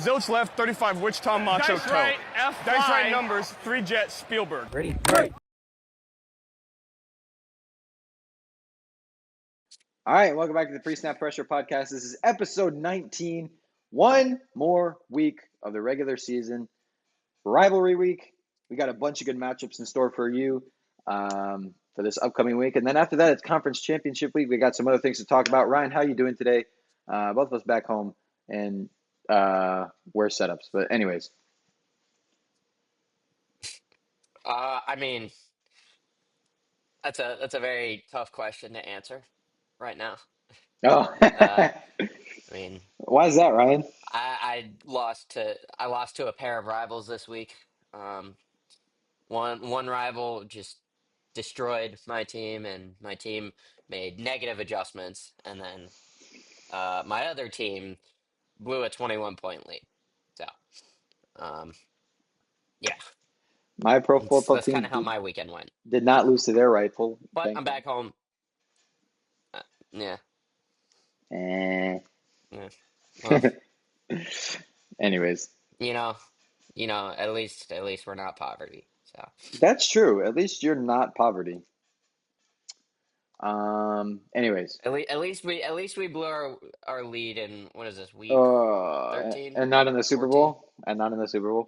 Zilch left, 35 Wichita Macho Dice Toe. right, F5. Dice right numbers, 3 Jet Spielberg. Ready? Right. All right, welcome back to the Pre-Snap Pressure Podcast. This is episode 19. One more week of the regular season. Rivalry week. We got a bunch of good matchups in store for you for this upcoming week. And then after that, it's Conference Championship week. We got some other things to talk about. Ryan, how you doing today? Both of us back home and we're setups. But anyways. I mean, that's a very tough question to answer right now. Oh, I mean, why is that, Ryan? I lost to a pair of rivals this week. One rival just destroyed my team, and my team made negative adjustments, and then my other team blew a 21-point lead. So, yeah, My pro football that's kind team of how my weekend went. did not lose to their rifle. But I'm back home. Yeah. Eh. Yeah. Well, Anyways. you know, at least we're not poverty. So That's true. At least you're not poverty. Anyways. at least we blew our lead in, what is this, week 13? And not in the Super 14? Bowl? And not in the Super Bowl?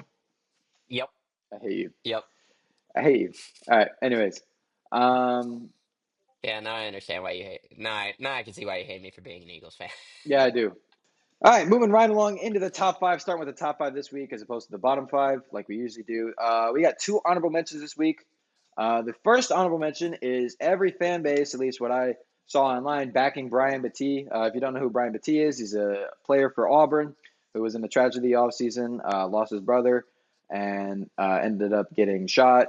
Yep. I hate you. Yep. I hate you. All right. Anyways. Yeah, now I understand why you hate. Now I can see why you hate me for being an Eagles fan. Yeah, I do. All right, moving right along into the top five, starting with the top five this week as opposed to the bottom five, like we usually do. We got two honorable mentions this week. The first honorable mention is every fan base, at least what I saw online, backing Brian Battie. If you don't know who Brian Battie is, he's a player for Auburn who was in a tragedy offseason, lost his brother, and ended up getting shot.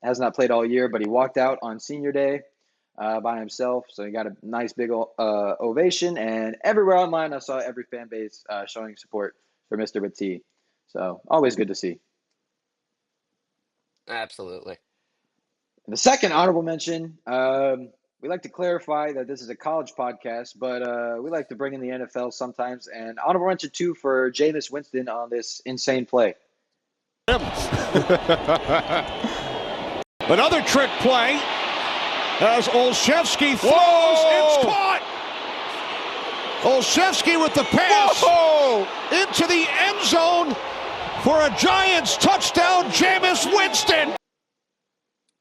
Has not played all year, but he walked out on senior day by himself. So he got a nice big ovation. And everywhere online, I saw every fan base showing support for Mr. Battie. So always good to see. Absolutely. And the second honorable mention, we like to clarify that this is a college podcast, but we like to bring in the NFL sometimes. And honorable mention, too, for Jameis Winston on this insane play. Another trick play as Olszewski throws. It's caught. Olszewski with the pass into the end zone for a Giants touchdown. Jameis Winston.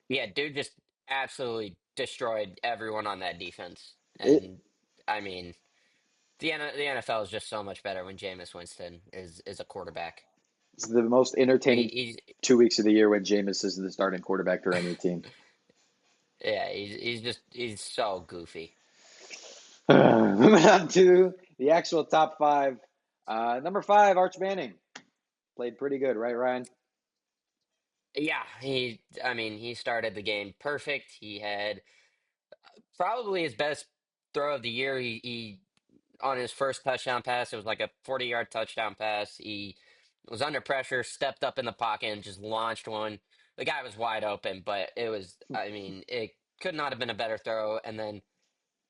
Yeah, dude just absolutely destroyed everyone on that defense. And I mean, the NFL is just so much better when Jameis Winston is a quarterback. It's the most entertaining 2 weeks of the year when Jameis is the starting quarterback for any team. Yeah, he's so goofy. Moving on to the actual top five. Number 5, Arch Manning. Played pretty good, right, Ryan? Yeah, he started the game perfect. He had probably his best throw of the year. He on his first touchdown pass, it was like a 40-yard touchdown pass. He was under pressure, stepped up in the pocket, and just launched one. The guy was wide open, but it could not have been a better throw. And then,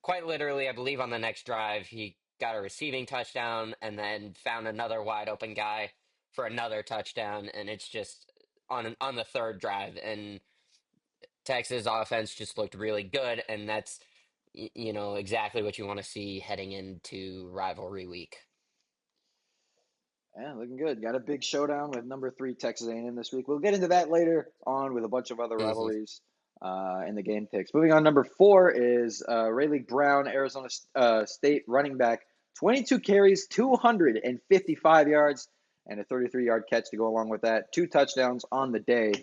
quite literally, I believe on the next drive, he got a receiving touchdown and then found another wide open guy for another touchdown. And it's just on the third drive, and Texas offense just looked really good, and that's exactly what you want to see heading into rivalry week. Yeah, looking good. Got a big showdown with number 3 Texas A&M this week. We'll get into that later on with a bunch of other rivalries in the game picks. Moving on, number 4 is Rayleigh Brown, Arizona State running back. 22 carries, 255 yards, and a 33-yard catch to go along with that. 2 touchdowns on the day.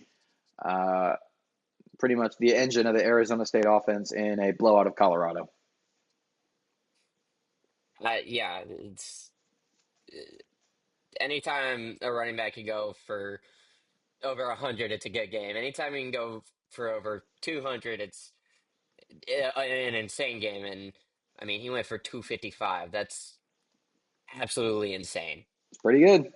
Pretty much the engine of the Arizona State offense in a blowout of Colorado. Yeah, it's anytime a running back can go for over 100, it's a good game. Anytime you can go for over 200, it's an insane game. And I mean, he went for 255. That's absolutely insane. It's pretty good.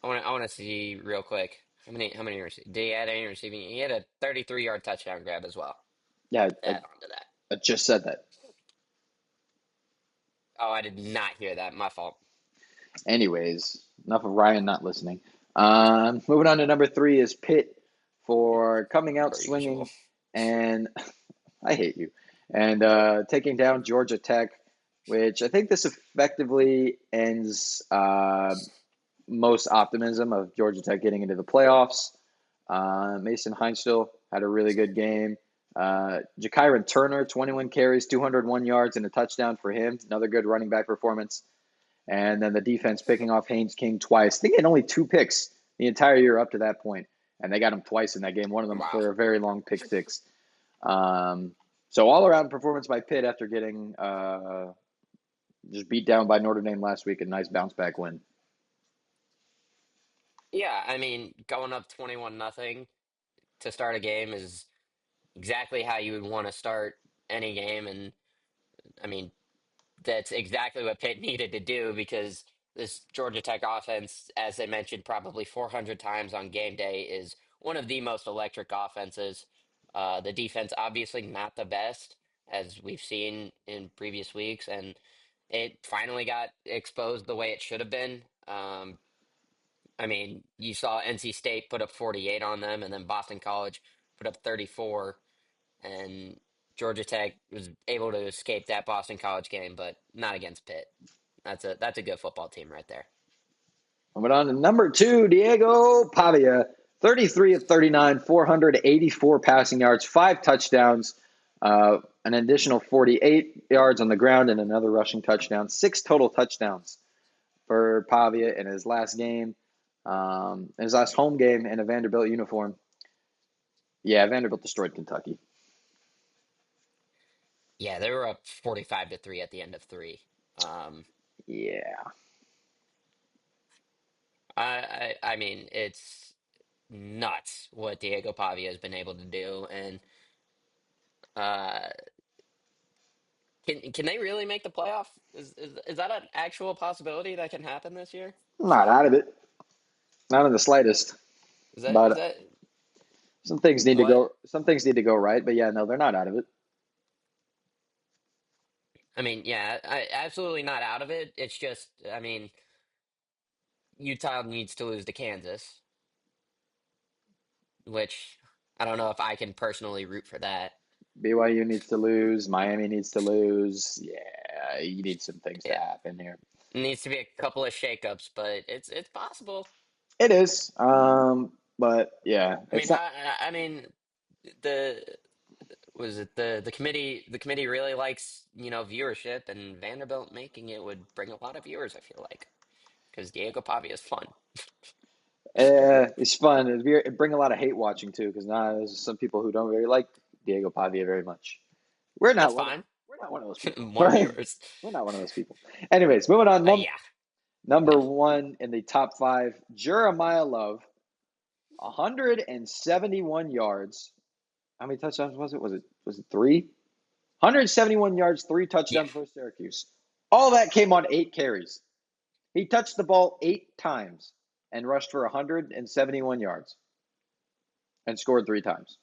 I want to see real quick how many did he add any receiving? He had a 33-yard touchdown grab as well. Yeah, add on to that. I just said that. Oh, I did not hear that. My fault. Anyways, enough of Ryan not listening. Moving on to number three is Pitt for coming out Per usual. swinging, and I hate you, and taking down Georgia Tech, which I think this effectively ends most optimism of Georgia Tech getting into the playoffs. Mason Heinzel had a really good game. Jakyron Turner, 21 carries, 201 yards, and a touchdown for him. Another good running back performance. And then the defense picking off Haynes King twice. I think he had only 2 picks the entire year up to that point, and they got him twice in that game. One of them Wow. for a very long pick six. So all around performance by Pitt after getting just beat down by Notre Dame last week. A nice bounce back win. Yeah, I mean, going up 21-0 to start a game is exactly how you would want to start any game. And I mean, that's exactly what Pitt needed to do because this Georgia Tech offense, as I mentioned probably 400 times on game day, is one of the most electric offenses. The defense, obviously, not the best, as we've seen in previous weeks. And it finally got exposed the way it should have been. I mean, you saw NC State put up 48 on them, and then Boston College put up 34, and Georgia Tech was able to escape that Boston College game, but not against Pitt. That's a good football team right there. Moving on to number two, Diego Pavia, 33 of 39, 484 passing yards, 5 touchdowns, an additional 48 yards on the ground, and another rushing touchdown. 6 total touchdowns for Pavia in his last game, his last home game in a Vanderbilt uniform. Yeah, Vanderbilt destroyed Kentucky. Yeah, they were up 45-3 at the end of three. Yeah. I mean, it's nuts what Diego Pavia has been able to do, and uh, can they really make the playoff? Is that an actual possibility that can happen this year? I'm not out of it. Not in the slightest. Is But that some things need to what? go. Some things need to go right. But yeah, no, they're not out of it. I mean, yeah, absolutely not out of it. It's just, I mean, Utah needs to lose to Kansas, which I don't know if I can personally root for that. BYU needs to lose. Miami needs to lose. Yeah, you need some things to It happen here. needs to be a couple of shakeups, but it's possible. It is. But yeah, I mean, it's not. I mean, the was it the committee? The committee really likes viewership, and Vanderbilt making it would bring a lot of viewers. I feel like because Diego Pavia is fun. It's fun. It bring a lot of hate watching too, because now there's some people who don't really like Diego Pavia very much. We're not That's one. fine. We're not one of those people, More right? viewers. We're not one of those people. Anyways, moving on. Yeah. Number No. one in the top five, Jeremiah Love, 171 yards. How many touchdowns was it? Was it three? 171 yards, 3 touchdowns Yeah. for Syracuse. All that came on 8 carries. He touched the ball 8 times and rushed for 171 yards and scored 3 times.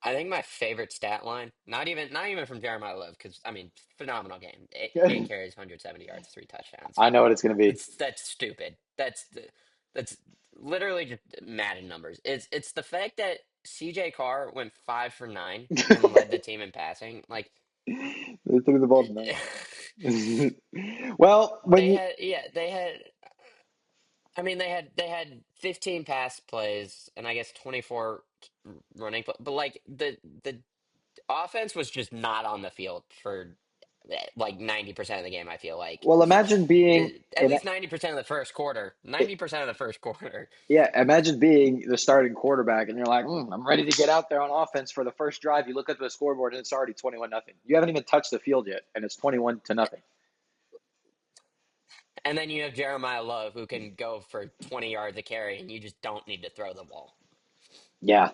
I think my favorite stat line, not even from Jeremiah Love, because I mean, phenomenal game. Eight carries, 170 yards, 3 touchdowns. I know what it's going to be. That's stupid. That's literally just Madden numbers. It's the fact that CJ Carr went 5 for 9 and led the team in passing. Like They threw the ball to 9. Well, when they you had, yeah, they had. I mean, they had 15 pass plays and I guess 24 running, but like the offense was just not on the field for like 90% of the game, I feel like. well imagine being At in least 90% of the first quarter. 90% of the first quarter. yeah, imagine being the starting quarterback and you're like, I'm ready to get out there on offense for the first drive. You look at the scoreboard and it's already 21-0. You haven't even touched the field yet, and it's 21-0. And then you have Jeremiah Love who can go for 20 yards a carry and you just don't need to throw the ball. Yeah,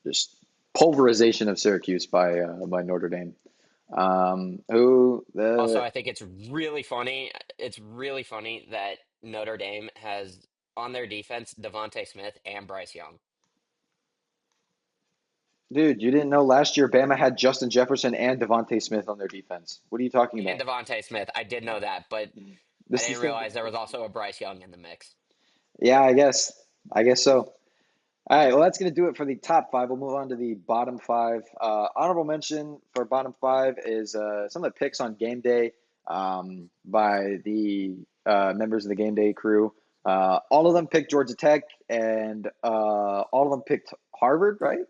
just pulverization of Syracuse by Notre Dame. Who Also, the I think it's really funny. It's really funny that Notre Dame has on their defense Devontae Smith and Bryce Young. Dude, you didn't know last year Bama had Justin Jefferson and Devontae Smith on their defense. What are you talking And about? Devontae Smith. I did know that, but I This is didn't the same realize there Devontae was Smith. also a Bryce Young in the mix. Yeah, I guess. I guess so. All right, well, that's going to do it for the top five. We'll move on to the bottom five. Honorable mention for bottom five is some of the picks on game day by the members of the game day crew. All of them picked Georgia Tech, and all of them picked Harvard, right?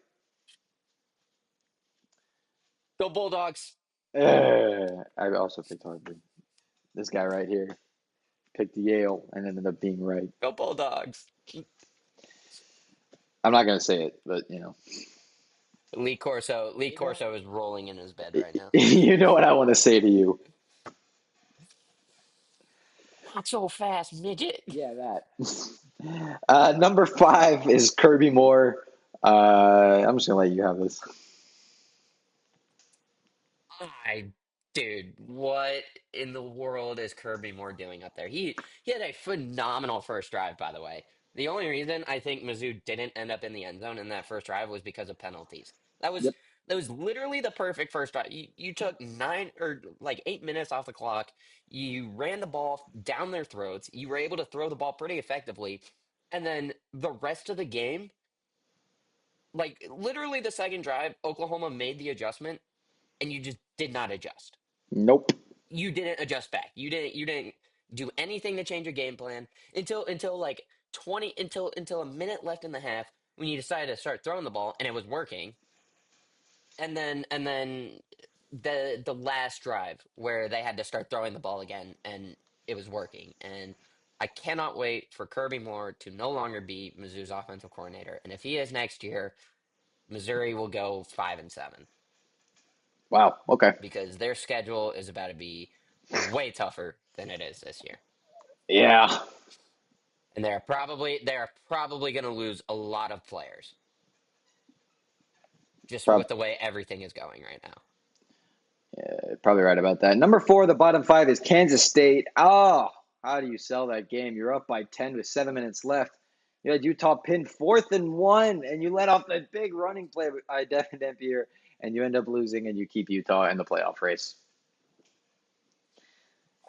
Go Bulldogs. I also picked Harvard. This guy right here picked Yale and ended up being right. Go Bulldogs. I'm not going to say it, but you know, Lee Corso is rolling in his bed right now. you know what I want to say to you. Not so fast, midget. Yeah, that. Number five is Kirby Moore. I'm just gonna let you have this. I, dude, what in the world is Kirby Moore doing up there? He had a phenomenal first drive, by the way. The only reason I think Mizzou didn't end up in the end zone in that first drive was because of penalties. That was Yep. that was literally the perfect first drive. You took 8 minutes off the clock. You ran the ball down their throats. You were able to throw the ball pretty effectively, and then the rest of the game, like literally the second drive, Oklahoma made the adjustment and you just did not adjust. Nope. You didn't adjust back. You didn't do anything to change your game plan until like 20 until a minute left in the half when you decided to start throwing the ball and it was working. And then the last drive where they had to start throwing the ball again and it was working. And I cannot wait for Kirby Moore to no longer be Mizzou's offensive coordinator. And if he is next year, Missouri will go 5-7 Wow. Okay. because their schedule is about to be way tougher than it is this year. Yeah. And they're probably going to lose a lot of players just Prob with the way everything is going right now. Probably right about that. Number four, the bottom five is Kansas State. Oh, how do you sell that game? You're up by 10 with 7 minutes left. You had Utah pinned 4th and 1, and you let off that big running play by Devin Dampier, and you end up losing, and you keep Utah in the playoff race.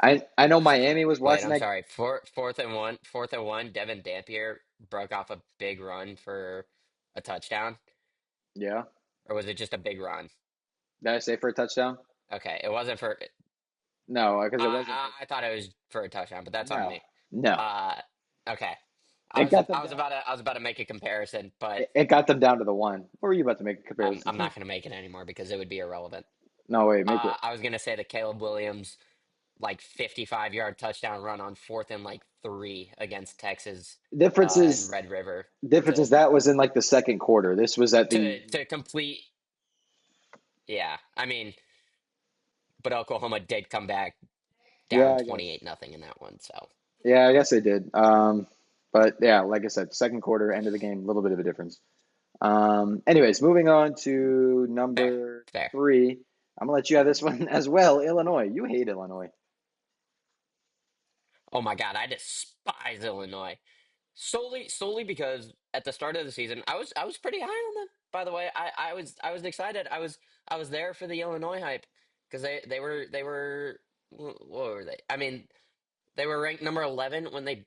I know Miami was Wait, watching I'm that. sorry. Fourth and one. Devin Dampier broke off a big run for a touchdown, Yeah. or was it just a big run? Did I say for a touchdown? Okay, it wasn't for. No, because it I, wasn't for. I I thought it was for a touchdown, but that's on No, me. no. Uh, okay. I It was got them I was down. about to make a comparison, but It got them down to the one. What were you about to make a I'm comparison I'm to? not going to make it anymore because it would be irrelevant. No, wait, make it. I was going to say the Caleb Williams like 55-yard touchdown run on fourth and like three against Texas Difference and is Red River difference to is that was in like the second quarter. This was at the. to complete. Yeah, I mean, but Oklahoma did come back Yeah, down I guess. 28-0 in that one. So Yeah, I guess they did. But yeah, like I said, second quarter, end of the game, a little bit of a difference. Anyways, moving on to fair, number fair. three. I'm gonna let you have this one as well. Illinois. You hate Illinois. Oh my God, I despise Illinois. Solely because at the start of the season, I was pretty high on them. By the way, I was excited. I was there for the Illinois hype because they were what were they? I mean, they were ranked number 11 when they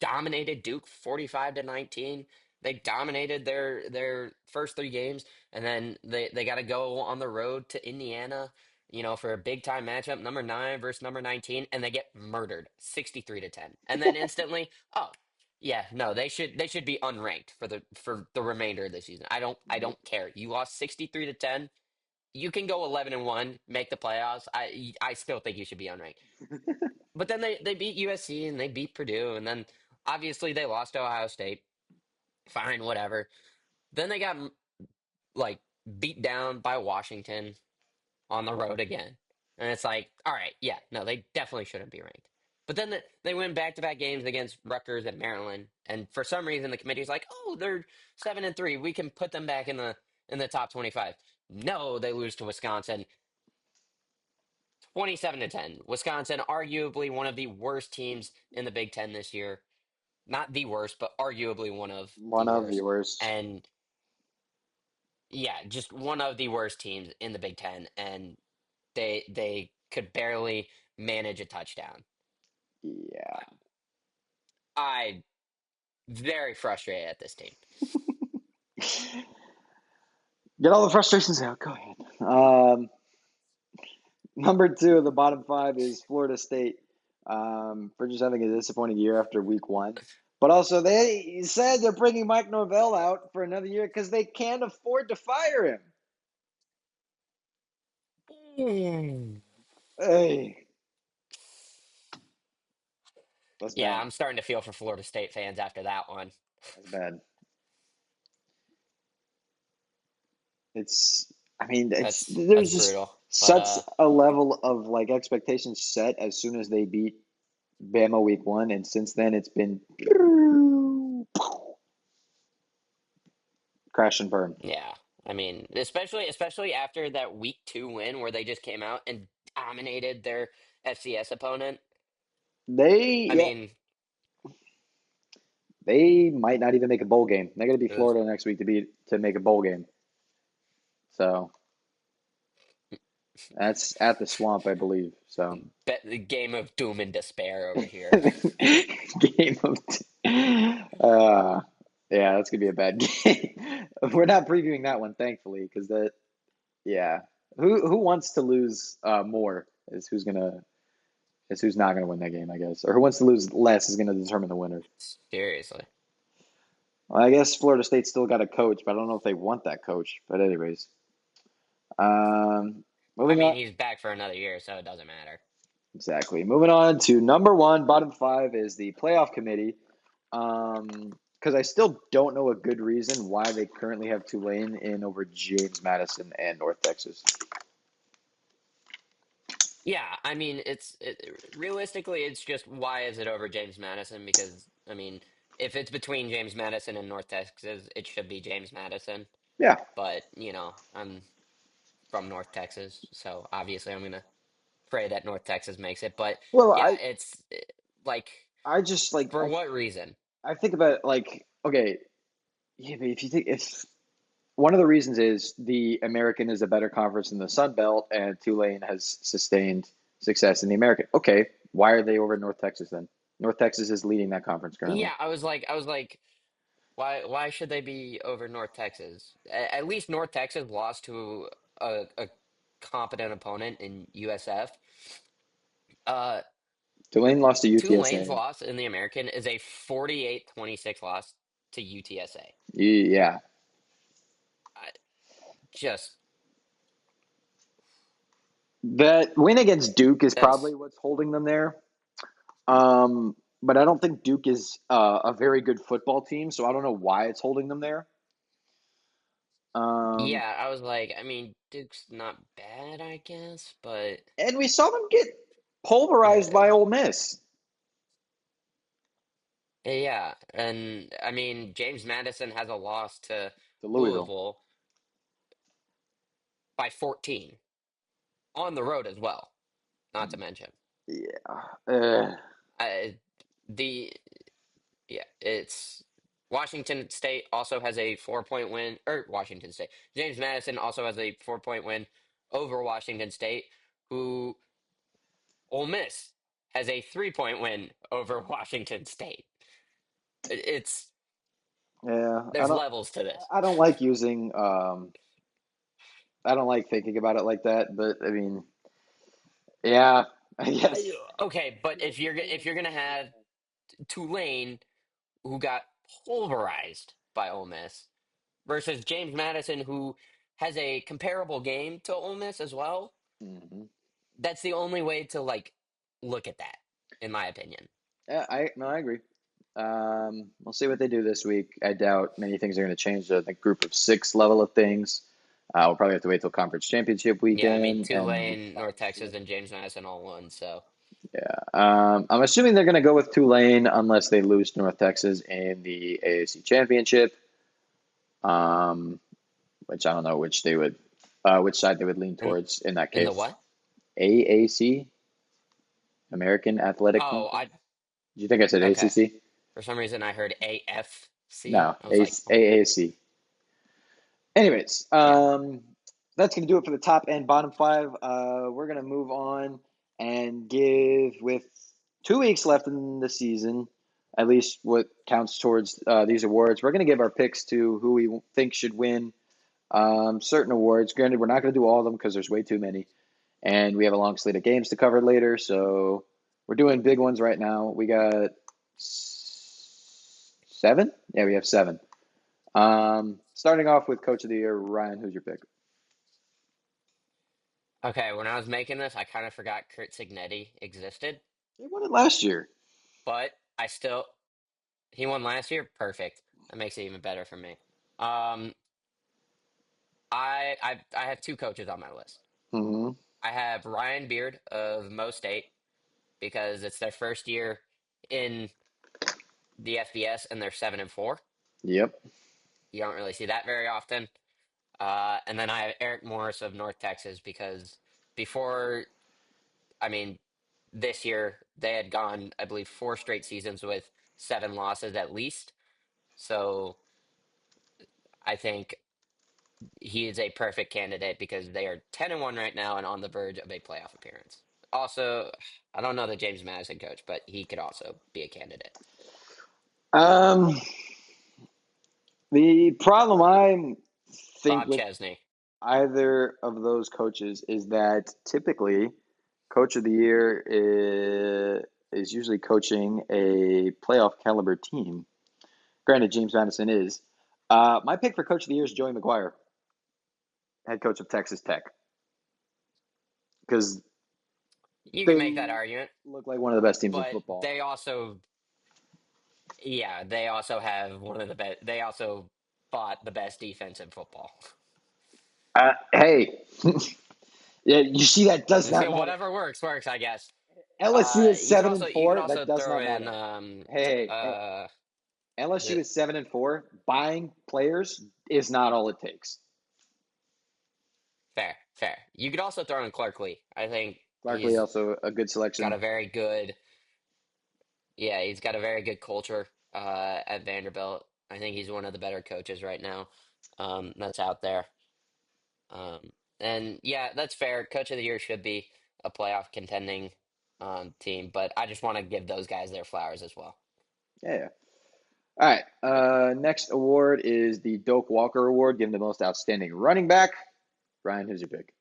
dominated Duke 45-19. They dominated their first three games, and then they got to go on the road to Indiana, for a big time matchup, number 9 versus number 19, and they get murdered 63-10. And then instantly, oh, yeah, no, they should be unranked for the remainder of the season. I don't care. You lost 63-10. You can go 11-1, make the playoffs. I still think you should be unranked. But then they beat USC and they beat Purdue, and then obviously they lost to Ohio State. Fine, whatever. Then they got like beat down by Washington on the road again, and it's like, all right, yeah, no, they definitely shouldn't be ranked. But then they win back-to-back games against Rutgers and Maryland, and for some reason the committee's like, oh, they're 7-3, we can put them back in the top 25. No, they lose to Wisconsin 27-10. Wisconsin, arguably one of the worst teams in the Big Ten this year. Not the worst, but arguably one of the One of the worst. worst. And yeah, just one of the worst teams in the Big Ten, and they could barely manage a touchdown. Yeah. I very frustrated at this team. Get all the frustrations out. Go ahead. Number two of the bottom five is Florida State. For just having a disappointing year after week one. But also, they said they're bringing Mike Norvell out for another year because they can't afford to fire him. Mm. Hey, that's Yeah, bad. I'm starting to feel for Florida State fans after that one. That's bad. It's, I mean, That's there's just brutal. But such a level of like expectations set as soon as they beat Bama week one, and since then it's been crash and burn. yeah, I mean, especially after that week two win where they just came out and dominated their FCS opponent. They, I yeah, mean, they might not even make a bowl game. They're going to be it was Florida next week to make a bowl game. So that's at the swamp, I believe. So the game of doom and despair over here. game of, uh, yeah, that's gonna be a bad game. We're not previewing that one, thankfully, because that, yeah, who wants to lose more is who's not gonna win that game, I guess, or who wants to lose less is gonna determine the winner. Seriously. Well, I guess Florida State still got a coach, but I don't know if they want that coach. But anyways, um, I moving mean, on. he's back for another year, so it doesn't matter. Exactly. Moving on to number one, bottom five is the playoff committee. Because I still don't know a good reason why they currently have Tulane in over James Madison and North Texas. Yeah, I mean, realistically, it's just why is it over James Madison? Because I mean, if it's between James Madison and North Texas, it should be James Madison. Yeah. But I'm from North Texas, so obviously I'm gonna pray that North Texas makes it. But Well, yeah, I like I just like for what reason? I think about it like okay, yeah, but if you think if one of the reasons is the American is a better conference than the Sun Belt, and Tulane has sustained success in the American. Okay, why are they over North Texas then? North Texas is leading that conference currently. Yeah, I was like, why should they be over North Texas? At least North Texas lost to a competent opponent in USF. Uh, Tulane lost to Tulane's UTSA. loss in the American is a 48-26 loss to UTSA. Yeah, I, just that win against Duke is that's probably what's holding them there. But I don't think Duke is a very good football team, so I don't know why it's holding them there. Um, yeah. I was like, I mean, Duke's not bad, I guess, but and we saw them get pulverized uh, by Ole Miss yeah. And I mean, James Madison has a loss to to Louisville. Louisville by 14 on the road as well. Not to mention, Yeah. I the yeah, it's Washington State also has a 4-point win, or Washington State. James Madison also has a 4-point win over Washington State, who Ole Miss has a 3-point win over Washington State. It's Yeah. there's levels to this. I don't like using I don't like thinking about it like that, but I mean, yeah, I guess. Okay, but if you're gonna have Tulane, who got pulverized by Ole Miss, versus James Madison, who has a comparable game to Ole Miss as well, Hmm. that's the only way to like look at that, in my opinion. Yeah, I no, I agree. We'll see what they do this week. I doubt many things are going to change the group of six level of things. We'll probably have to wait till conference championship Yeah, I mean weekend and Tulane, North Texas, and James Madison all won. So yeah. I'm assuming they're going to go with Tulane unless they lose to North Texas in the AAC championship. Um, which I don't know which side they would lean in towards in that in the case. what? AAC, American Athletic Oh, Conference. I Did you think I said okay. ACC? For some reason, I heard AFC. No, I was like, AAC. Anyways, Yeah. that's going to do it for the top and bottom five. We're going to move on and give, with 2 weeks left in the season, at least what counts towards these awards, we're going to give our picks to who we think should win certain awards. Granted, we're not going to do all of them because there's way too many, and we have a long slate of games to cover later. So we're doing big ones right now. We got seven. Yeah, we have seven. Starting off with Coach of the Year, Ryan. Who's your pick? Okay, when I was making this, I kind of forgot Kurt Signetti existed, They won it last year. but I still he won last year. Perfect. That makes it even better for me. Um, I have two coaches on my list. Hmm. I have Ryan Beard of Mo State because it's their first year in the FBS and they're 7-4. Yep. You don't really see that very often. And then I have Eric Morris of North Texas because before, I mean, this year they had gone, I believe, 4 straight seasons with 7 losses at least. So I think he is a perfect candidate because they are 10-1 right now and on the verge of a playoff appearance. Also, I don't know the James Madison coach, but he could also be a candidate. Um, the problem I think Bob with Chesney. either of those coaches is that typically Coach of the Year is usually coaching a playoff caliber team. Granted, James Madison is. My pick for Coach of the Year is Joey McGuire, head coach of Texas Tech, because You can they make that argument, look like one of the best teams in but football. they also, yeah, they also have one of the best. They also fought the best defense in football. Hey, yeah, you see that does And so not matter. whatever works, works, I guess. LSU is You could seven and also you could four. also That does throw not in matter. Hey, LSU the, is 7-4. Buying players is not all it takes. fair, fair. You could also throw in Clark Lee. I think Barkley he's also a good got selection. a very good, yeah, he's got a very good culture at Vanderbilt. I think he's one of the better coaches right now that's out there. Um, and yeah, that's fair. Coach of the year should be a playoff contending team, but I just want to give those guys their flowers as well. Yeah, yeah. All right. Next award is the Doak Walker Award, given to the most outstanding running back. Ryan, who's your pick?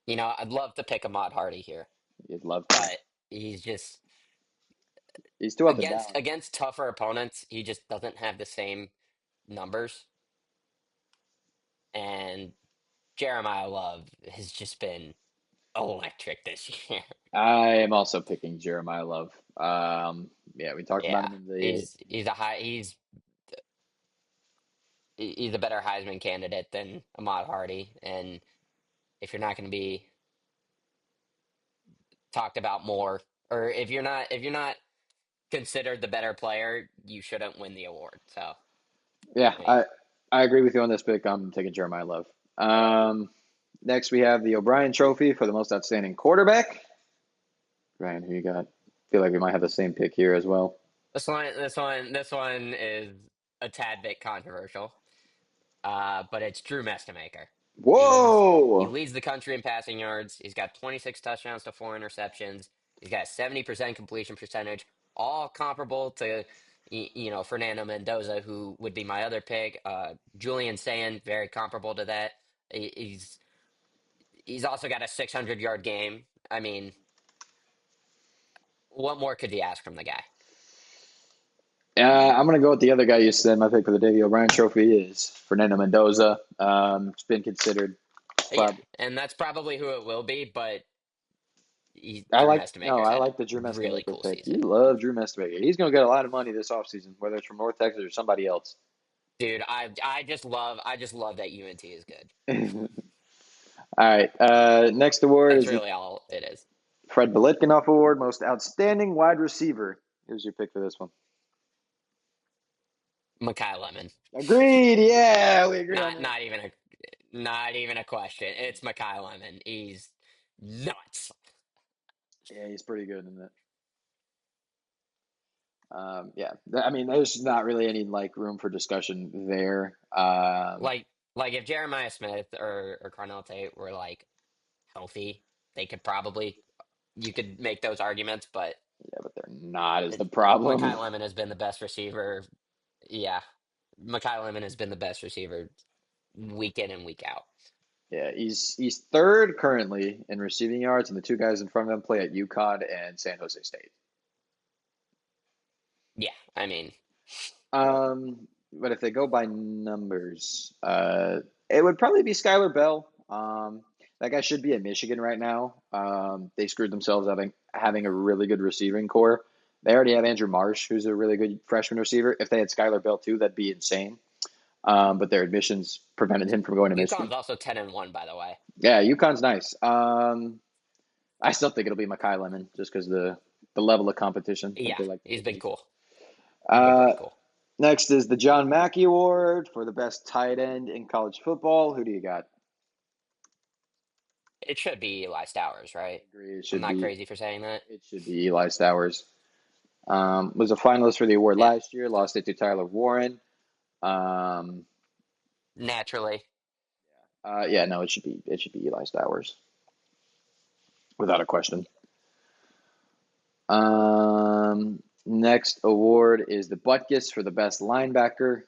You know, I'd love to pick Ahmad Hardy here, You'd love to. but he's just He's too up and against down. against tougher opponents. He just doesn't have the same numbers. And Jeremiah Love has just been electric this year. I am also picking Jeremiah Love. Yeah, we talked about Yeah, him in the. he's a high he's a better Heisman candidate than Ahmad Hardy, and if you're not going to be talked about more, or if you're not considered the better player, you shouldn't win the award. So, Yeah, I mean, I agree with you on this pick. I'm taking Jeremiah Love. Next we have the O'Brien Trophy for the most outstanding quarterback. Ryan, who you got? Feel like we might have the same pick here as well. this one is a tad bit controversial. But it's Drew Mestamaker. He Whoa! leads the country in passing yards. He's got 26 touchdowns to 4 interceptions. He's got 70% completion percentage, all comparable to Fernando Mendoza, who would be my other pick. Julian Sayin, very comparable to that. He's also got a 600-yard game. I mean, what more could you ask from the guy? I'm gonna go with the other guy you said. My pick for the Davey O'Brien Trophy is Fernando Mendoza. It's been considered. Yeah, Probably, and that's probably who it will be. But I Drew like. No, Mestamaker's I had a like the Drew really Mestamaker cool pick. You season. love Drew Mestamaker. He's gonna get a lot of money this offseason, whether it's from North Texas or somebody else. Dude, I just love that UNT is good. All right. Next award That's is the really all it is. Fred Biletnikoff Award, most outstanding wide receiver. Here's your pick for this one. Makai Lemon. Agreed. Yeah, we agree on Not that. not even a not even a question. It's Makai Lemon. He's nuts. Yeah, he's pretty good in that. Yeah, I mean, there's not really any like room for discussion there. Like like if Jeremiah Smith or Carnell Tate were like healthy, they could probably you could make those arguments, but Yeah, but they're not is the it, problem. Makai Lemon has been the best receiver. Yeah, Makai Lemon has been the best receiver week in and week out. Yeah, he's third currently in receiving yards, and the two guys in front of him play at UConn and San Jose State. Yeah, I mean, But if they go by numbers, it would probably be Skylar Bell. That guy should be at Michigan right now. They screwed themselves having a really good receiving core. They already have Andrew Marsh, who's a really good freshman receiver. If they had Skylar Bell too, that'd be insane. But their admissions prevented him from going to UConn's Michigan. also 10-1, by the way. Yeah, UConn's nice. I still think it'll be Makai Lemon just because the level of competition that Yeah, they like to he's put been these. cool. He's been Uh, pretty cool. Next is the John Mackey Award for the best tight end in college football. Who do you got? It should be Eli Stowers, right? I agree. I'm not crazy for saying that. It should be Eli Stowers. Was a finalist for the award Yeah, last year. Lost it to Tyler Warren. Um, naturally. yeah, no, it should be Eli Stowers without a question. Next award is the Butkus for the best linebacker. I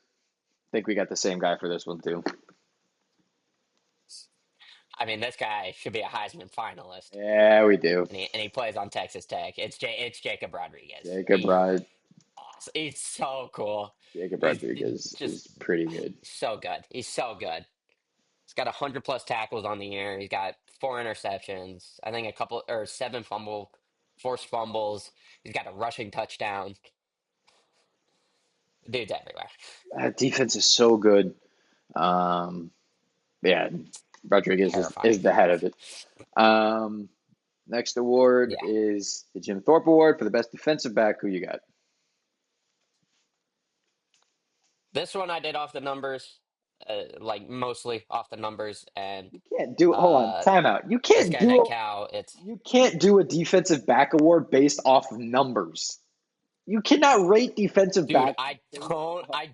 think we got the same guy for this one too. I mean, this guy should be a Heisman finalist, Yeah, we do. and he plays on Texas Tech. It's Jacob Rodriguez. Jacob Rod Awesome. He's so cool. Jacob He's Rodriguez just is pretty good. so good. He's so good. He's got 100 plus tackles on the year. He's got 4 interceptions. I think a couple or 7 forced fumbles. He's got a rushing touchdown. Dude's everywhere. That defense is so good. Um, yeah, Rodriguez is Terrifying. the head of it. Um, Next award Yeah. is the Jim Thorpe Award for the best defensive back. Who you got? This one I did off the numbers, like mostly off the numbers, and You can't do. Hold on, uh, timeout. this guy Nick Cow. It's You can't do a defensive back award based off of numbers. You cannot rate defensive dude. backs based off I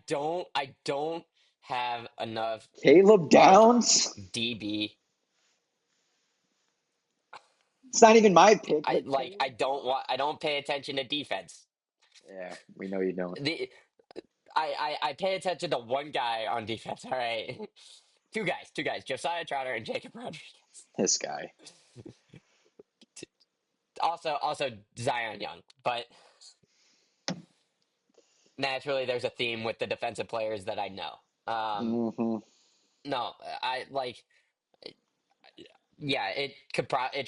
don't have enough Caleb like Downs. DB. It's not even my pick, but Caleb. I don't pay attention to defense. Yeah, we know you don't. The I pay attention to one guy on defense. All right, two guys, Josiah Trotter and Jacob Rodriguez. This guy. Also Zion Young, but naturally there's a theme with the defensive players that I know. Hmm. No, I like yeah, it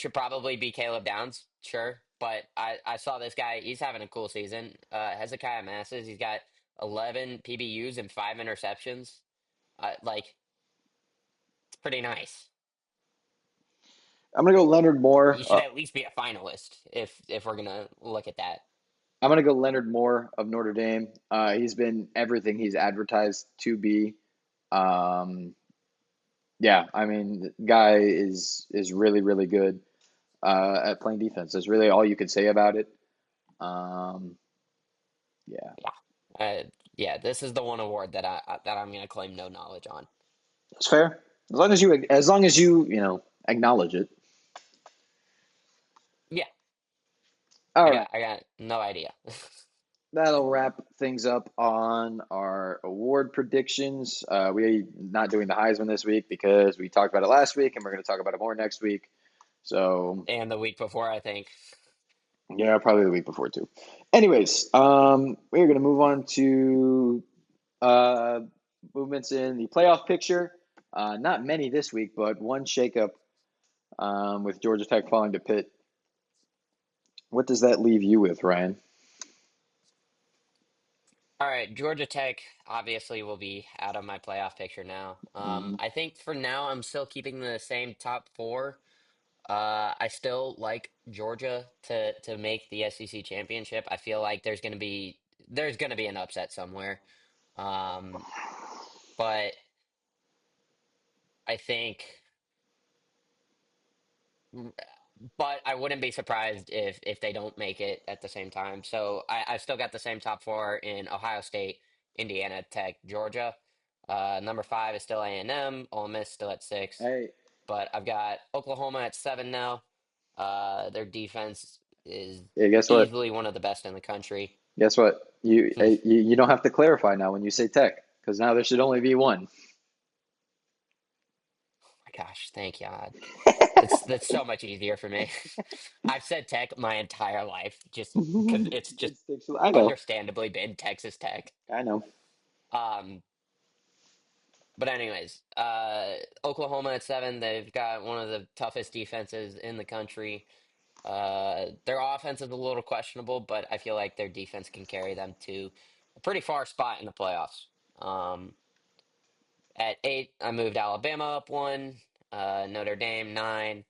should probably be Caleb Downs, sure, but I saw this guy. He's having a cool season. Hezekiah Masses, he's got 11 PBUs and 5 interceptions. Like it's pretty nice. I'm gonna go Leonard Moore. He should at least be a finalist if we're gonna look at that. I'm gonna go Leonard Moore of Notre Dame. He's been everything he's advertised to be. Um, yeah, I mean, the guy is really really good at playing defense. That's really all you could say about it. Um, yeah, Yeah, this is the one award that I'm gonna claim no knowledge on. it's fair as long as you acknowledge it. Yeah, All right, I got no idea. that'll wrap things up on our award predictions. We not doing the Heisman this week because we talked about it last week, and we're going to talk about it more next week. So And the week before, I think. yeah, probably the week before too. Anyways, we're going to move on to uh, movements in the playoff picture. Not many this week, but one shakeup with Georgia Tech falling to Pitt. What does that leave you with, Ryan? All right, Georgia Tech obviously will be out of my playoff picture now. Mm-hmm. I think for now I'm still keeping the same top four. I still like Georgia to make the SEC championship. I feel like there's gonna be an upset somewhere. Um, but I think but I wouldn't be surprised if they don't make it at the same time. So I've still got the same top four in Ohio State, Indiana, Tech, Georgia. Number five is still A&M. Ole Miss still at six, Hey, but I've got Oklahoma at seven now. Their defense is hey, guess what? easily one of the best in the country. Guess what? My You don't have to clarify now when you say Tech, because now there should only be one. gosh, thank God. That's so much easier for me. I've said Tech my entire life, just because it's just It sticks. I know. understandably been Texas Tech. I know. Um, but anyways, Oklahoma at seven, they've got one of the toughest defenses in the country. Their offense is a little questionable, but I feel like their defense can carry them to a pretty far spot in the playoffs. Um, at eight, I moved Alabama up one, Notre Dame nine,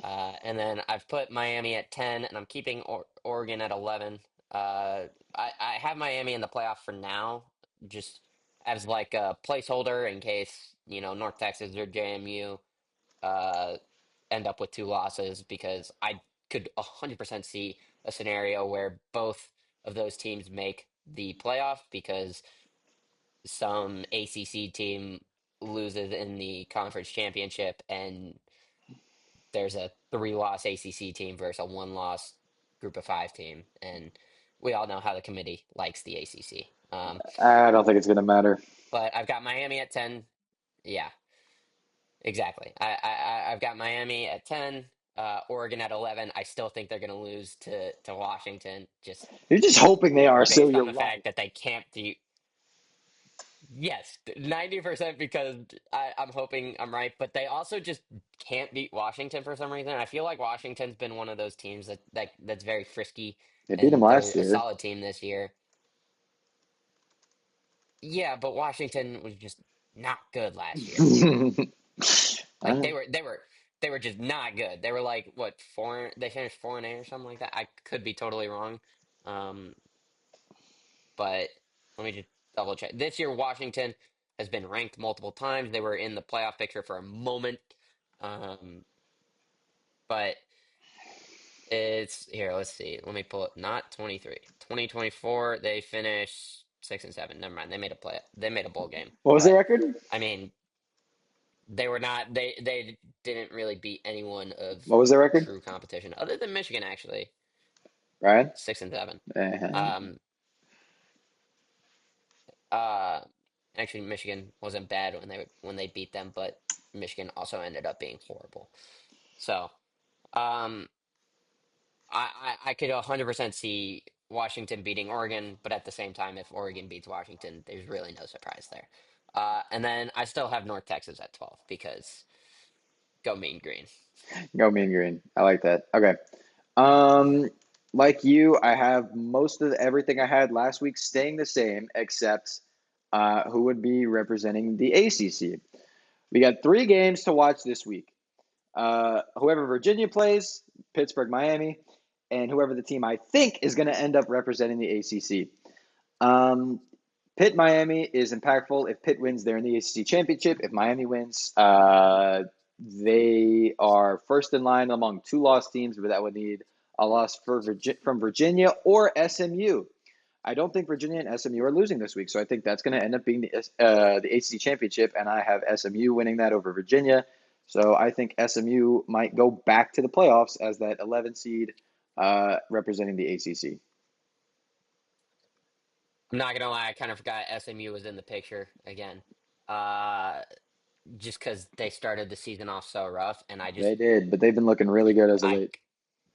and then I've put Miami at 10, and I'm keeping Oregon at 11. I have Miami in the playoff for now, just as like a placeholder in case, North Texas or JMU uh, end up with two losses, because I could 100% see a scenario where both of those teams make the playoff because some ACC team loses in the conference championship and there's a three-loss ACC team versus a one-loss group of five team, and we all know how the committee likes the ACC. I don't think it's gonna matter. But I've got Miami at 10. Yeah, exactly. I've got Miami at 10, Oregon at 11. I still think they're going to lose to Washington, just You're just hoping they are, so based you're on the right. fact that they can't do. Yes, 90% because I'm hoping I'm right, but they also just can't beat Washington for some reason. I feel like Washington's been one of those teams that's very frisky, They beat him and they're last a year. solid team this year. Yeah, but Washington was just not good last year. Like Uh, they were just not good. They were like what four? They finished 4-8 or something like that. I could be totally wrong, um, but let me just double check. This year, Washington has been ranked multiple times. They were in the playoff picture for a moment, um, but it's here. Let's see. Let me pull it. Not 23, 2024. They finished 6-7. Never mind. They made a play. They made a bowl game, what was the but record? I mean, they were not. They didn't really beat anyone of What was the record? true competition other than Michigan. Actually, Ryan? 6-7. Uh, Um, uh, actually, Michigan wasn't bad when they beat them, but Michigan also ended up being horrible. So, um, I could 100% see Washington beating Oregon, but at the same time, if Oregon beats Washington, there's really no surprise there. And then I still have North Texas at 12 because go Mean Green. Go Mean Green. I like that. Okay. Um, like you, I have most of everything I had last week staying the same, except who would be representing the ACC. We got three games to watch this week. Whoever Virginia plays, Pittsburgh, Miami, and whoever the team I think is going to end up representing the ACC. Um, Pitt Miami is impactful. If Pitt wins, they're in the ACC championship. If Miami wins, they are first in line among two lost teams, but that would need a loss from Virginia or SMU. I don't think Virginia and SMU are losing this week, so I think that's going to end up being the ACC championship, and I have SMU winning that over Virginia. So I think SMU might go back to the playoffs as that 11 seed representing the ACC. I'm not gonna lie, I kind of forgot SMU was in the picture again. Uh, just because they started the season off so rough, and They did, but they've been looking really good as of I, late.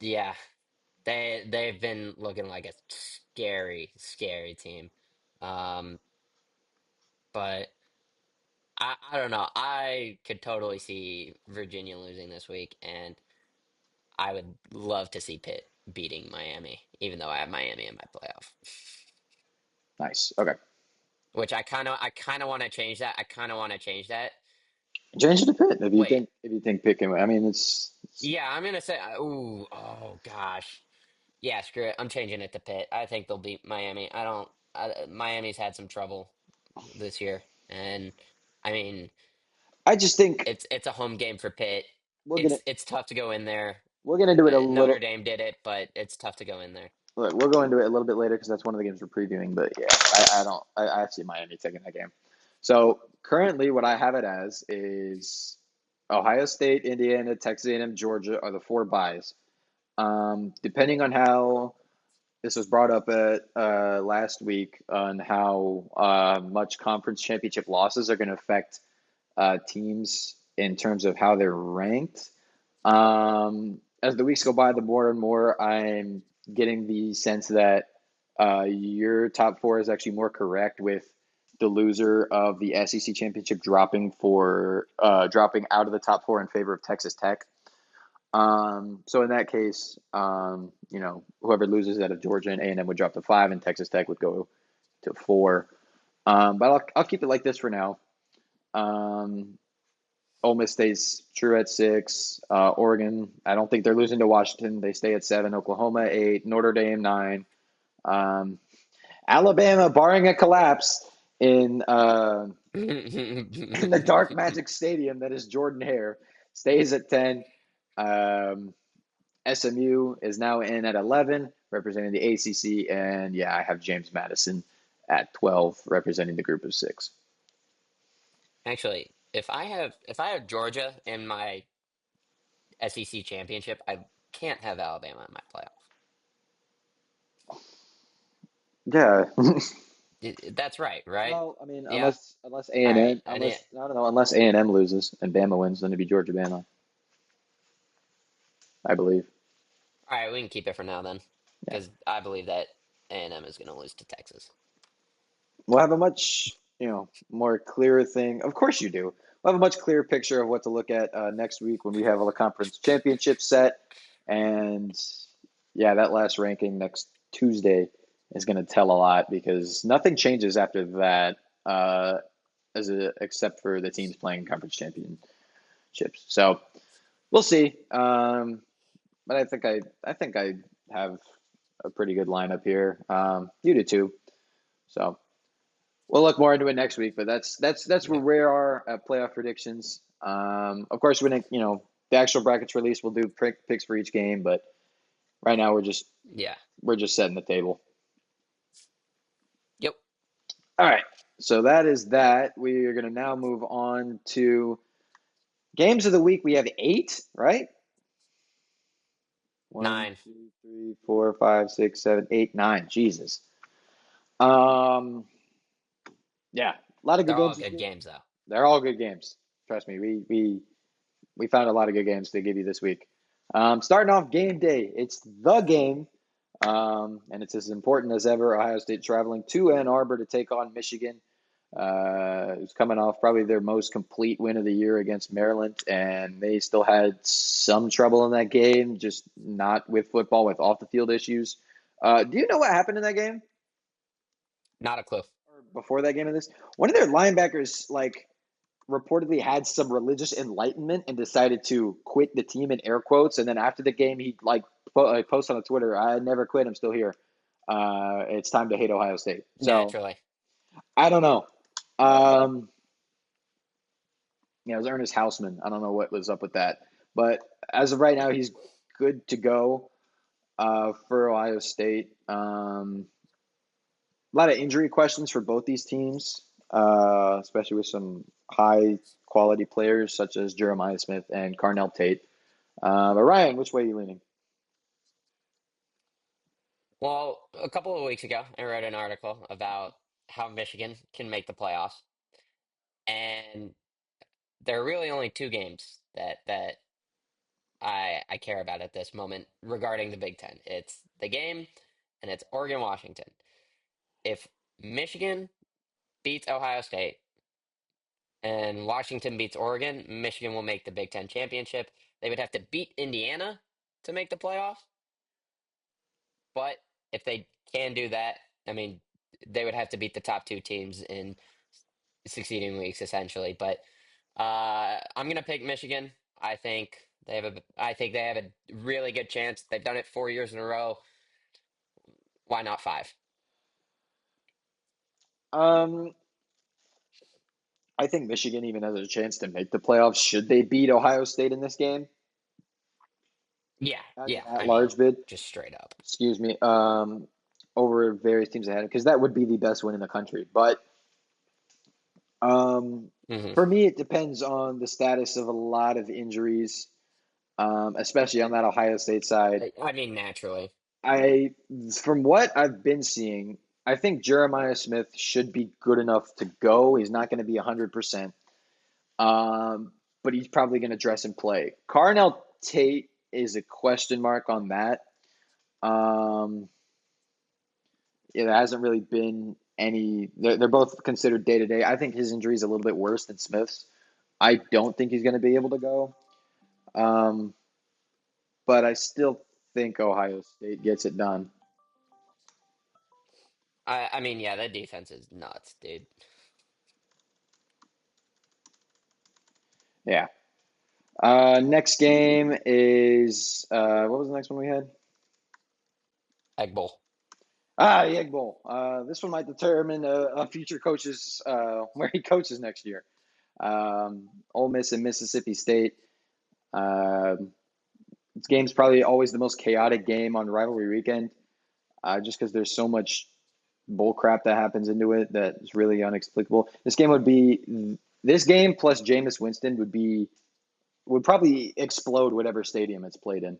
yeah, they've been looking like a scary, scary team. Um, but I don't know. I could totally see Virginia losing this week, and I would love to see Pitt beating Miami, even though I have Miami in my playoff. Nice. Okay. Which I kind of want to change that. I kind of want to change that. Change it to Pitt Wait, if you think Pitt can win. I mean, it's yeah, I'm gonna say, ooh, oh gosh, yeah, screw it. I'm changing it to Pitt. I think they'll beat Miami. I don't. Miami's had some trouble this year, and I mean, I just think it's a home game for Pitt. we're gonna It's tough to go in there. We're gonna do it a Notre little. Dame did it, but it's tough to go in there. Look, we'll go into it a little bit later because that's one of the games we're previewing. But yeah, I don't. I see Miami taking that game. So currently, what I have it as is Ohio State, Indiana, Texas A&M, Georgia are the four buys. Depending on how this was brought up at last week on how much conference championship losses are going to affect teams in terms of how they're ranked. As the weeks go by, the more and more I'm getting the sense that your top four is actually more correct with the loser of the SEC championship dropping out of the top four in favor of Texas Tech. So in that case, whoever loses out of Georgia and A&M would drop to 5, and Texas Tech would go to 4. But I'll keep it like this for now. Ole Miss stays true at 6. Oregon, I don't think they're losing to Washington. They stay at 7. Oklahoma 8. Notre Dame 9. Alabama, barring a collapse in in the dark magic stadium that is Jordan Hare, stays at 10. SMU is now in at 11, representing the ACC, and yeah, I have James Madison at 12, representing the group of 6. Actually, if I have Georgia in my SEC championship, I can't have Alabama in my playoff. Yeah. That's right, right? Well, I mean, Yeah. unless All right. A&M, I don't know, unless A&M loses and Bama wins, then it'd be Georgia Bama, I believe. All right, we can keep it for now then, Yeah, because I believe that A&M is going to lose to Texas. we'll have a much more clearer thing. Of course, you do. We'll have a much clearer picture of what to look at next week when we have all the conference championships set, and yeah, that last ranking next Tuesday is going to tell a lot because nothing changes after that, except for the teams playing conference championships. So we'll see. But I think I have a pretty good lineup here. You do too. So we'll look more into it next week. But that's where Yeah. we are at playoff predictions. Of course, when the actual brackets release, we'll do picks for each game. But right now, Yeah. we're just setting the table. Yep. All right. So that is that. We are going to now move on to games of the week. We have 8, right? 1, 9. 2, 3, 4, 5, 6, 7, 8, 9. Jesus. Um, yeah, a lot of good They're all games this good week. games, though. They're all good games. Trust me, we found a lot of good games to give you this week. Starting off game day, it's the game, and it's as important as ever. Ohio State traveling to Ann Arbor to take on Michigan. Who's coming off probably their most complete win of the year against Maryland, and they still had some trouble in that game, just not with football, with off the field issues. Do you know what happened in that game? Not a clue. Or before that game of this? One of their linebackers, reportedly had some religious enlightenment and decided to quit the team in air quotes. And then after the game, he posted on Twitter, "I never quit. I'm still here. It's time to hate Ohio State." So Naturally. I don't know. Um, Yeah, it was Ernest Hausman. I don't know what was up with that. But as of right now, he's good to go for Ohio State. A lot of injury questions for both these teams, especially with some high quality players such as Jeremiah Smith and Carnell Tate. But Ryan, which way are you leaning? Well, a couple of weeks ago, I read an article about how Michigan can make the playoffs, and there are really only two games that I care about at this moment regarding the Big Ten. It's the game, and it's Oregon Washington. If Michigan beats Ohio State and Washington beats Oregon, Michigan will make the Big Ten championship. They would have to beat Indiana to make the playoffs, but if they can do that, I mean, they would have to beat the top two teams in succeeding weeks, essentially. But I'm gonna pick Michigan. I think they have a really good chance. They've done it 4 years in a row. Why not five? Um, I think Michigan even has a chance to make the playoffs should they beat Ohio State in this game. Yeah, as an yeah. I mean, at-large bid. just straight up. Excuse me. Over various teams ahead because that would be the best win in the country. But um, Hmm. for me, it depends on the status of a lot of injuries, especially on that Ohio State side. I mean, naturally. I, from what I've been seeing, I think Jeremiah Smith should be good enough to go. He's not going to be 100%, but he's probably going to dress and play. Carnell Tate is a question mark on that. Um, it hasn't really been any. They're both considered day to day. I think his injury is a little bit worse than Smith's. I don't think he's going to be able to go, um, but I still think Ohio State gets it done. I mean, yeah, that defense is nuts, dude. Yeah. Next game is what was the next one we had? Egg Bowl. The Egg Bowl. This one might determine a future coach's where he coaches next year. Ole Miss and Mississippi State. Um this game's probably always the most chaotic game on rivalry weekend, just because there's so much bull crap that happens into it that is really inexplicable. This game plus Jameis Winston would probably explode whatever stadium it's played in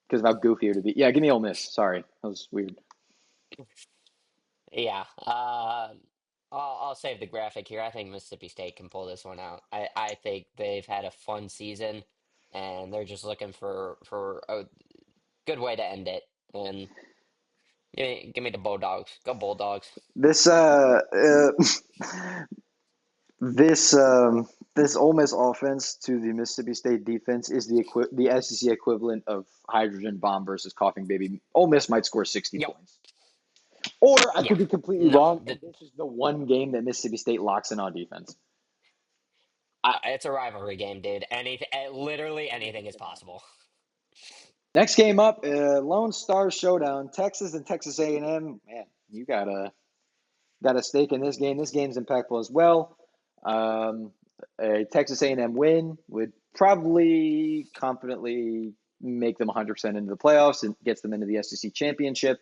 because of how goofy it would be. Yeah, give me Ole Miss. Sorry, that was weird. Yeah. I'll save the graphic here. I think Mississippi State can pull this one out. I think they've had a fun season, and they're just looking for a good way to end it. And give me the Bulldogs. Go Bulldogs. This this this Ole Miss offense to the Mississippi State defense is the SEC equivalent of hydrogen bomb versus coughing baby. Ole Miss might score 60 Yep. points. Or I Yeah. could be completely No. wrong, and this is the one game that Mississippi State locks in on defense. It's a rivalry game, dude. Literally anything is possible. Next game up, Lone Star Showdown, Texas and Texas A&M. Man, you got a stake in this game. This game's impactful as well. Um, a Texas A&M win would probably confidently make them 100% into the playoffs and gets them into the SEC championship.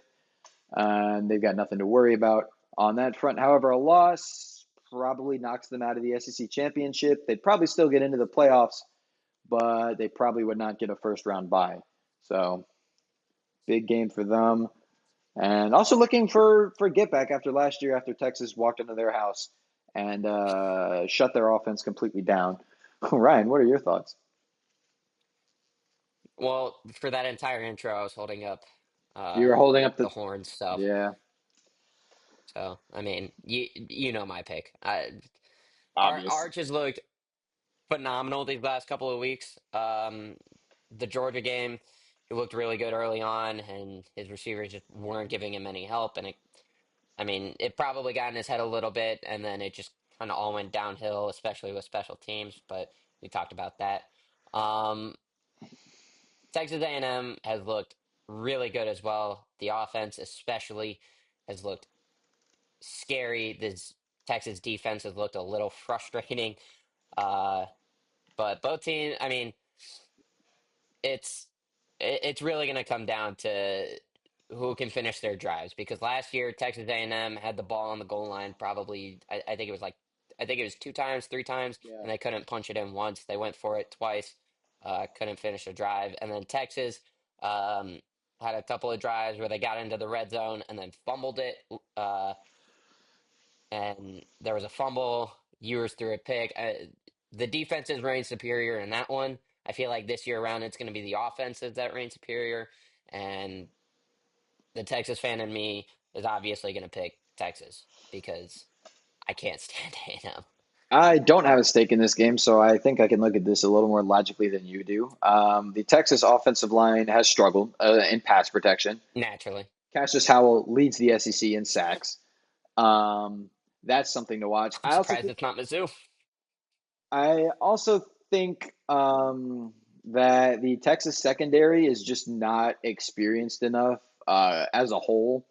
They've got nothing to worry about on that front. However, a loss probably knocks them out of the SEC championship. They'd probably still get into the playoffs, but they probably would not get a first round bye. So big game for them. And also looking for get back after last year after Texas walked into their house and shut their offense completely down. Ryan, what are your thoughts? Well, for that entire intro, I was holding up You uh were holding up the the horn stuff. yeah, So I mean, you know my pick. obvious. Arch has looked phenomenal these last couple of weeks. The Georgia game, he looked really good early on, and his receivers just weren't giving him any help. And I mean, it probably got in his head a little bit, and then it just kind of all went downhill, especially with special teams. But we talked about that. Um, Texas A&M has looked really good as well. The offense, especially, has looked scary. This Texas defense has looked a little frustrating. Uh, but both teams, I mean, it's it's really going to come down to who can finish their drives because last year Texas A&M had the ball on the goal line probably I think it was like I think it was two times, three times, Yeah. and they couldn't punch it in once. They went for it twice, couldn't finish a drive, and then Texas um, had a couple of drives where they got into the red zone and then fumbled it. And there was a fumble. Ewers threw a pick. The defenses reign superior in that one. I feel like this year around it's going to be the offenses that reign superior, and the Texas fan in me is obviously going to pick Texas because I can't stand A&M. I don't have a stake in this game, so I think I can look at this a little more logically than you do. The Texas offensive line has struggled in pass protection. Naturally, Cassius Howell leads the SEC in sacks. Um, that's something to watch. I'm surprised it's not Mizzou. I also think that the Texas secondary is just not experienced enough as a whole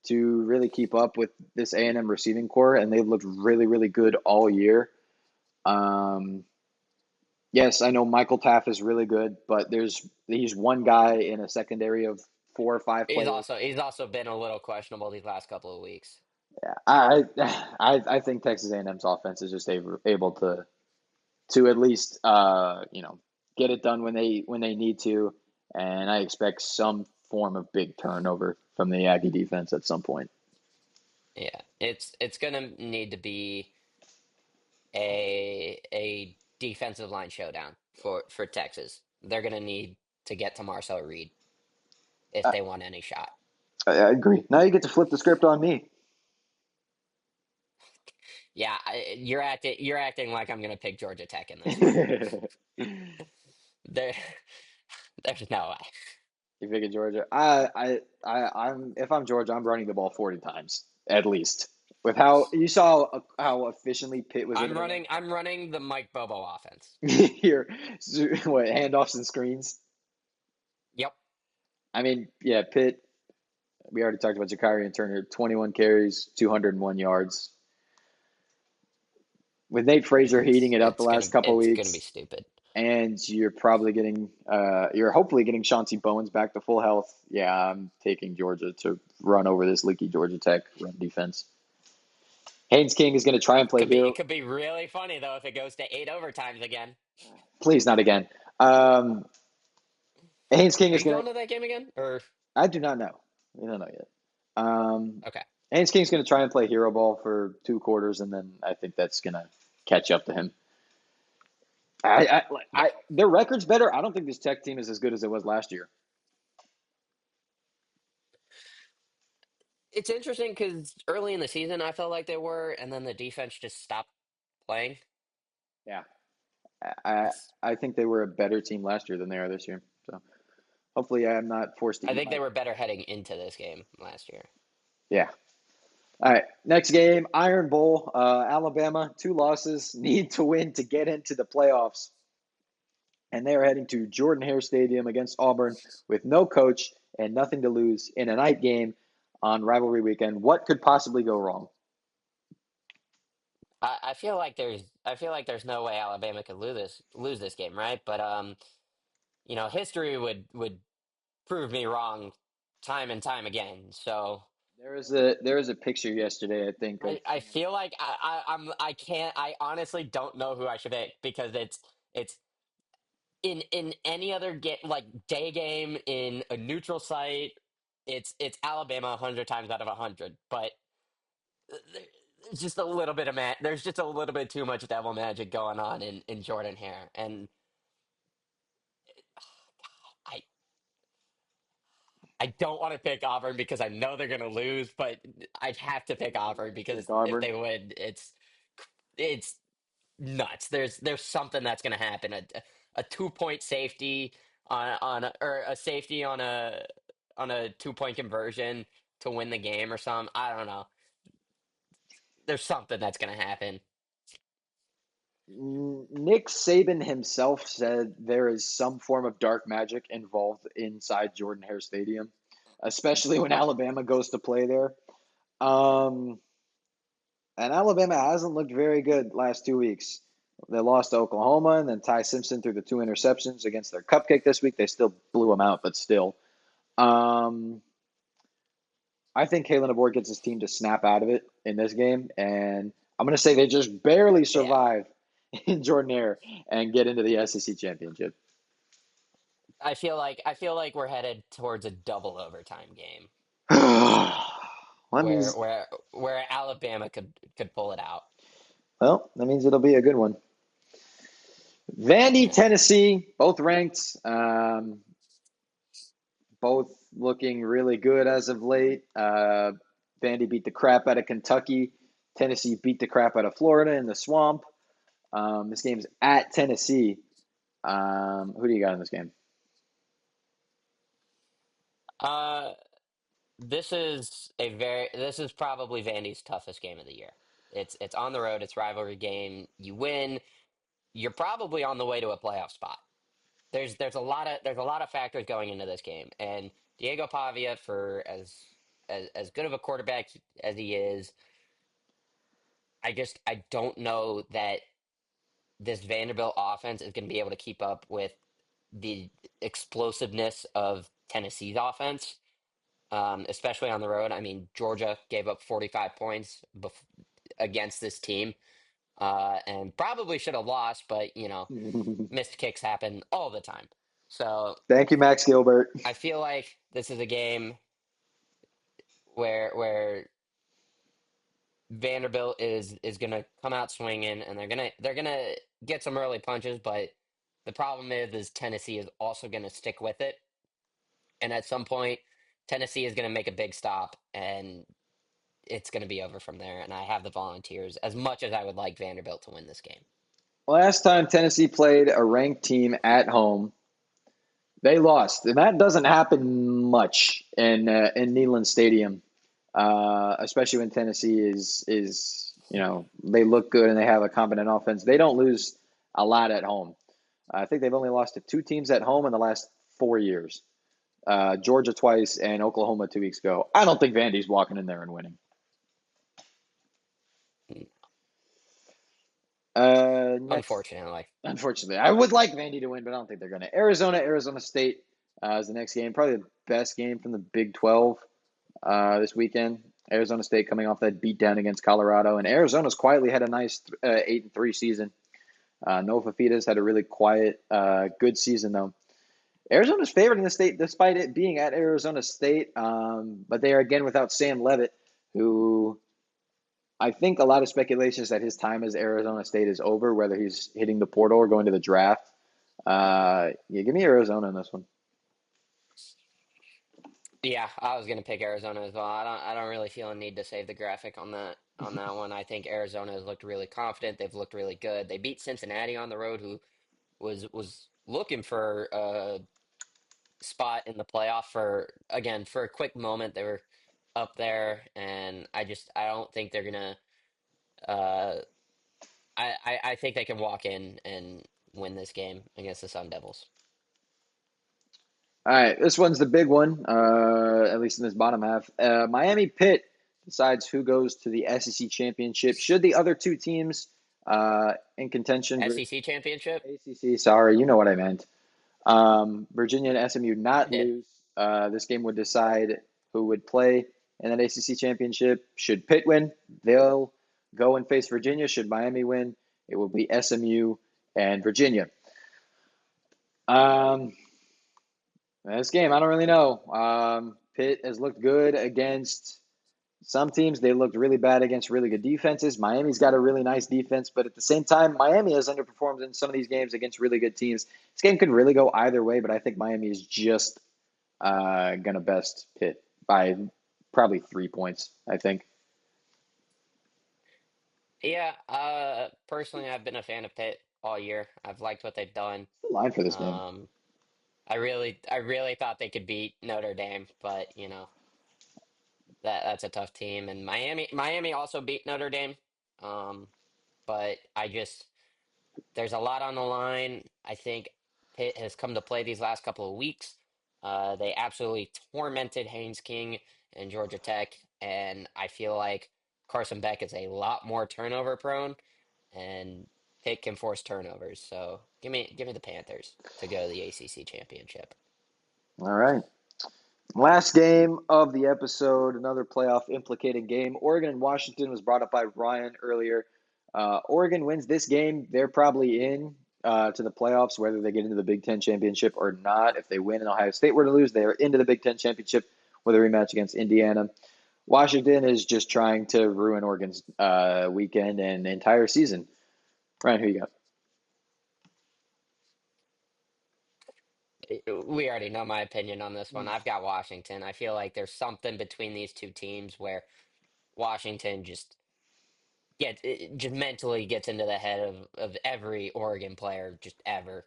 to really keep up with this A&M receiving core, and they've looked really, really good all year. Um, Yes, I know Michael Taff is really good, but he's one guy in a secondary of 4 or 5 players. He's also been a little questionable these last couple of weeks. Yeah, I think Texas A&M's offense is just able to at least get it done when they need to, and I expect some form of big turnover from the Aggie defense at some point. Yeah, it's gonna need to be a defensive line showdown for Texas. They're gonna need to get to Marcel Reed if I, they want any shot. I agree. Now you get to flip the script on me. Yeah, you're acting like I'm gonna pick Georgia Tech in this one. You There, there's no way. pick Georgia. I'm if I'm Georgia, I'm running the ball 40 times at least. With how you saw how efficiently Pitt was able to run I'm running the Mike Bobo offense. here, what handoffs and screens. Yep. I mean, yeah, Pitt. We already talked about Jakari and Turner. 21 carries, 201 yards. With Nate Frazier heating it up the last couple It's gonna be weeks, stupid. and you're hopefully getting Chauncey Bowens back to full health. Yeah, I'm taking Georgia to run over this leaky Georgia Tech run defense. Haynes King is going to try and play It hero. could be really funny though if it goes to 8 overtimes again. Please, not again. Um, Haynes King Are is you going to. going to that game again? Or I do not know. We don't know yet. Um, okay. Haynes King's going to try and play hero ball for 2 quarters, and then I think that's going to catch up to him. Yeah. Their record's better. I don't think this Tech team is as good as it was last year. It's interesting because early in the season I felt like they were, and then the defense just stopped playing. Yeah, I It's I think they were a better team last year than they are this year. So hopefully, I'm not forced to I eat think my. they were better heading into this game last year. Yeah. All right. Next game, Iron Bowl. Alabama, 2 losses, need to win to get into the playoffs, and they are heading to Jordan Hare Stadium against Auburn with no coach and nothing to lose in a night game on rivalry weekend. What could possibly go wrong? I feel like there's no way Alabama could lose this game, right? But history would prove me wrong time and time again. So There was a picture yesterday, I think, of I feel like I can't I honestly don't know who I should pick because it's in any other game like day game in a neutral site, it's Alabama 100 times out of 100. But there's just a little bit of there's just a little bit too much devil magic going on in Jordan Hare, and I I don't want to pick Auburn because I know they're gonna lose, but I'd have to pick Auburn pick because if Auburn. they win, it's nuts. There's something that's gonna happen. A 2 point safety or a safety on a 2 point conversion to win the game or something. I don't know. There's something that's gonna happen. Nick Saban himself said there is some form of dark magic involved inside Jordan Hare Stadium, especially when Alabama goes to play there. Um, and Alabama hasn't looked very good last 2 weeks. They lost to Oklahoma, and then Ty Simpson threw the 2 interceptions against their cupcake this week. They still blew them out, but still. Um, I think Kalen DeBoer gets his team to snap out of it in this game, and I'm going to say they just barely Yeah, survive in Jordan Hare and get into the SEC championship. I feel like we're headed towards a double overtime game Let me. where Alabama could pull it out. Well, that means it'll be a good one. Vandy, Yeah. Tennessee, both ranked, both looking really good as of late. Vandy beat the crap out of Kentucky. Tennessee beat the crap out of Florida in the swamp. This game's at Tennessee. Who do you got in this game? Uh, this is probably Vandy's toughest game of the year. It's on the road. It's rivalry game. You win, you're probably on the way to a playoff spot. There's a lot of factors going into this game, and Diego Pavia, for as good of a quarterback as he is, I don't know that this Vanderbilt offense is going to be able to keep up with the explosiveness of Tennessee's offense, especially on the road. I mean, Georgia gave up 45 points against this team, and probably should have lost, but missed kicks happen all the time. So Thank you, Max Gilbert. I feel like this is a game where Vanderbilt is gonna come out swinging, and they're gonna get some early punches, but the problem is Tennessee is also gonna stick with it, and at some point, Tennessee is gonna make a big stop, and it's gonna be over from there. And I have the Volunteers as much as I would like Vanderbilt to win this game. Last time Tennessee played a ranked team at home, they lost, and that doesn't happen much in Neyland Stadium, especially when Tennessee is they look good and they have a competent offense. They don't lose a lot at home. I think they've only lost to two teams at home in the last 4 years. Georgia twice and Oklahoma 2 weeks ago. I don't think Vandy's walking in there and winning. Next, Unfortunately, unfortunately, I would like Vandy to win, but I don't think they're going to. Arizona State is the next game. Probably the best game from the Big 12 this weekend. Arizona State coming off that beatdown against Colorado, and Arizona's quietly had a nice 8-3 season. Noah Fafida's had a really quiet, good season though. Arizona's favored in the state despite it being at Arizona State, but they are again without Sam Levitt, who I think a lot of speculation is that his time as Arizona State is over, whether he's hitting the portal or going to the draft. Yeah, give me Arizona in this one. yeah, I was gonna pick Arizona as well. I don't really feel a need to save the graphic on that one. I think Arizona has looked really confident. They've looked really good. They beat Cincinnati on the road, who was looking for a spot in the playoff for a quick moment. They were up there, and I don't think they're gonna. Uh, I think they can walk in and win this game against the Sun Devils. All right, this one's the big one, at least in this bottom half. Miami Pitt decides who goes to the SEC championship. Should the other two teams in contention, SEC championship. ACC, sorry, you know what I meant. Virginia and SMU I not did. lose. This game would decide who would play in that ACC championship. Should Pitt win, they'll go and face Virginia. Should Miami win, it will be SMU and Virginia. Um, this game, I don't really know. Pitt has looked good against some teams. They looked really bad against really good defenses. Miami's got a really nice defense, but at the same time, Miami has underperformed in some of these games against really good teams. This game could really go either way, but I think Miami is just going to best Pitt by probably 3 points, I think. Yeah, personally, I've been a fan of Pitt all year. I've liked what they've done. The line for this game. Um, I really thought they could beat Notre Dame, but that's a tough team. And Miami also beat Notre Dame. Um, but there's a lot on the line. I think Pitt has come to play these last couple of weeks. They absolutely tormented Haynes King and Georgia Tech, and I feel like Carson Beck is a lot more turnover prone, and Pitt can force turnovers. So give me the Panthers to go to the ACC championship. All right. Last game of the episode, another playoff implicating game. Oregon and Washington was brought up by Ryan earlier. Oregon wins this game, they're probably in to the playoffs, whether they get into the Big Ten championship or not. If they win and Ohio State were to lose, they are into the Big Ten championship with a rematch against Indiana. Washington is just trying to ruin Oregon's weekend and entire season. Ryan, who you got? We already know my opinion on this one. I've got Washington. I feel like there's something between these two teams where Washington just mentally gets into the head of every Oregon player just ever.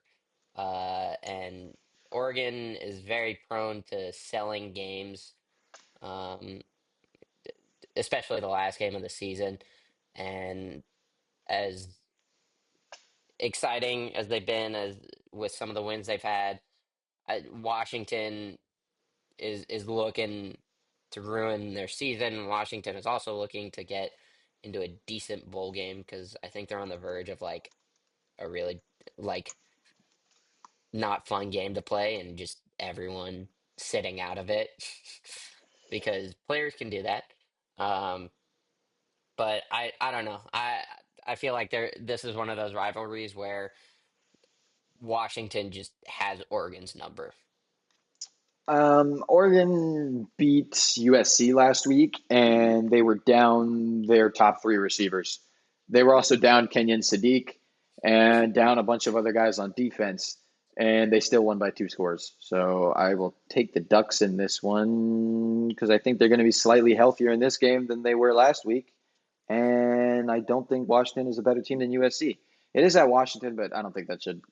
And Oregon is very prone to selling games, um, especially the last game of the season. And as exciting as they've been as with some of the wins they've had, Washington is looking to ruin their season. Washington is also looking to get into a decent bowl game because I think they're on the verge of like a really like not fun game to play, and just everyone sitting out of it because players can do that. Um, but I don't know. I feel like this is one of those rivalries where Washington just has Oregon's number. Oregon beat USC last week, and they were down their top three receivers. They were also down Kenyon Sadiq and down a bunch of other guys on defense, and they still won by 2 scores. So I will take the Ducks in this one because I think they're going to be slightly healthier in this game than they were last week. And I don't think Washington is a better team than USC. It is at Washington, but I don't think that should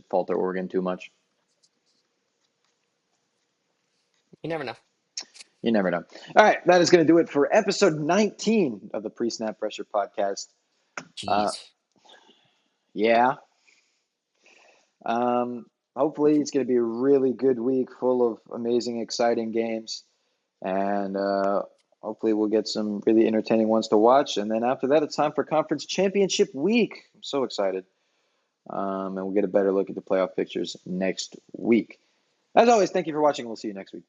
falter Oregon too much. You never know. You never know. All right, that is going to do it for episode 19 of the Pre-Snap Pressure podcast. Uh, Jeez. yeah. Hopefully, it's going to be a really good week full of amazing, exciting games. And hopefully, we'll get some really entertaining ones to watch. And then after that, it's time for Conference Championship Week. I'm so excited. And we'll get a better look at the playoff pictures next week. As always, thank you for watching. We'll see you next week.